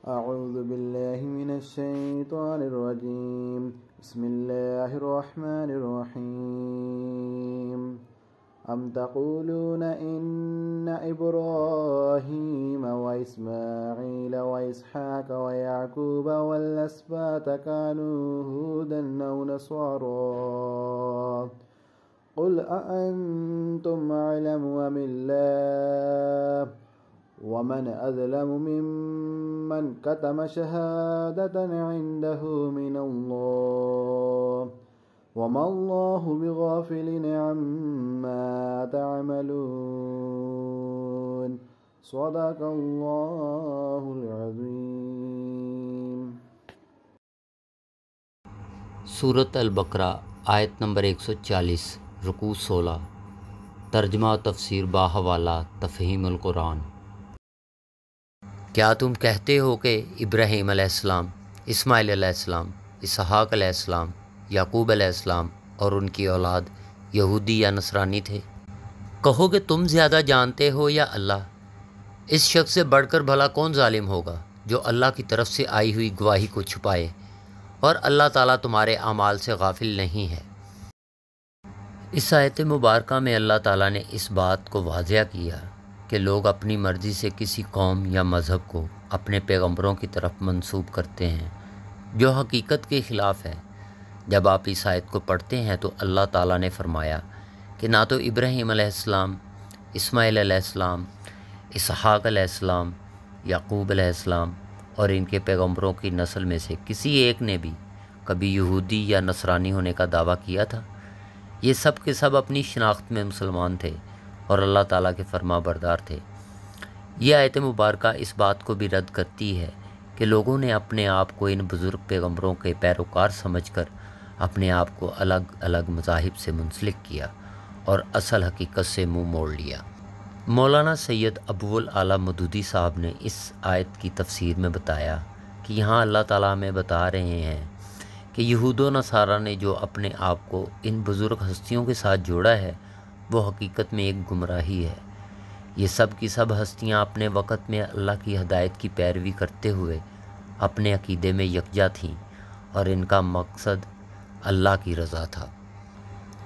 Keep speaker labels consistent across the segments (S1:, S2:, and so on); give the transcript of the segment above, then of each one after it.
S1: أعوذ بالله من الشيطان الرجيم بسم الله الرحمن الرحيم أم تقولون إن إبراهيم وإسماعيل وإسحاق ويعقوب والأسباط كانوا هودا أو نصارى قل أأنتم أعلم أم الله ومن أظلم ممن كتم شهادة عنده من الله وما الله بغافل عما تعملون صدق الله العظيم۔
S2: سورۃ البقرہ آیت نمبر 140 رکوع 16 ترجمہ و تفسیر باحوالہ تفہیم القرآن۔ کیا تم کہتے ہو کہ ابراہیم علیہ السلام، اسماعیل علیہ السلام، اسحاق علیہ السلام، یعقوب علیہ السلام اور ان کی اولاد یہودی یا نصرانی تھے؟ کہو کہ تم زیادہ جانتے ہو یا اللہ؟ اس شخص سے بڑھ کر بھلا کون ظالم ہوگا جو اللہ کی طرف سے آئی ہوئی گواہی کو چھپائے، اور اللہ تعالیٰ تمہارے اعمال سے غافل نہیں ہے۔ اس آیت مبارکہ میں اللہ تعالیٰ نے اس بات کو واضح کیا کہ لوگ اپنی مرضی سے کسی قوم یا مذہب کو اپنے پیغمبروں کی طرف منسوب کرتے ہیں، جو حقیقت کے خلاف ہے۔ جب آپ اس آیت کو پڑھتے ہیں تو اللہ تعالیٰ نے فرمایا کہ نہ تو ابراہیم علیہ السلام، اسماعیل علیہ السلام، اسحاق علیہ السلام، یعقوب علیہ السلام اور ان کے پیغمبروں کی نسل میں سے کسی ایک نے بھی کبھی یہودی یا نصرانی ہونے کا دعویٰ کیا تھا۔ یہ سب کے سب اپنی شناخت میں مسلمان تھے اور اللہ تعالیٰ کے فرما بردار تھے۔ یہ آیت مبارکہ اس بات کو بھی رد کرتی ہے کہ لوگوں نے اپنے آپ کو ان بزرگ پیغمبروں کے پیروکار سمجھ کر اپنے آپ کو الگ الگ مذاہب سے منسلک کیا اور اصل حقیقت سے منہ موڑ لیا۔ مولانا سید ابو الاعلیٰ مودودی صاحب نے اس آیت کی تفسیر میں بتایا کہ یہاں اللہ تعالیٰ ہمیں بتا رہے ہیں کہ یہود و نصارہ نے جو اپنے آپ کو ان بزرگ ہستیوں کے ساتھ جوڑا ہے وہ حقیقت میں ایک گمراہی ہے۔ یہ سب کی سب ہستیاں اپنے وقت میں اللہ کی ہدایت کی پیروی کرتے ہوئے اپنے عقیدے میں یکجا تھیں اور ان کا مقصد اللہ کی رضا تھا،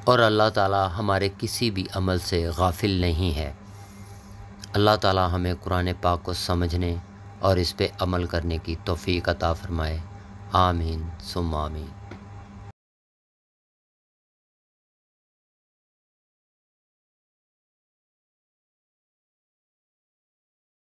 S2: اور اللہ تعالیٰ ہمارے کسی بھی عمل سے غافل نہیں ہے۔ اللہ تعالیٰ ہمیں قرآن پاک کو سمجھنے اور اس پہ عمل کرنے کی توفیق عطا فرمائے، آمین ثم آمین۔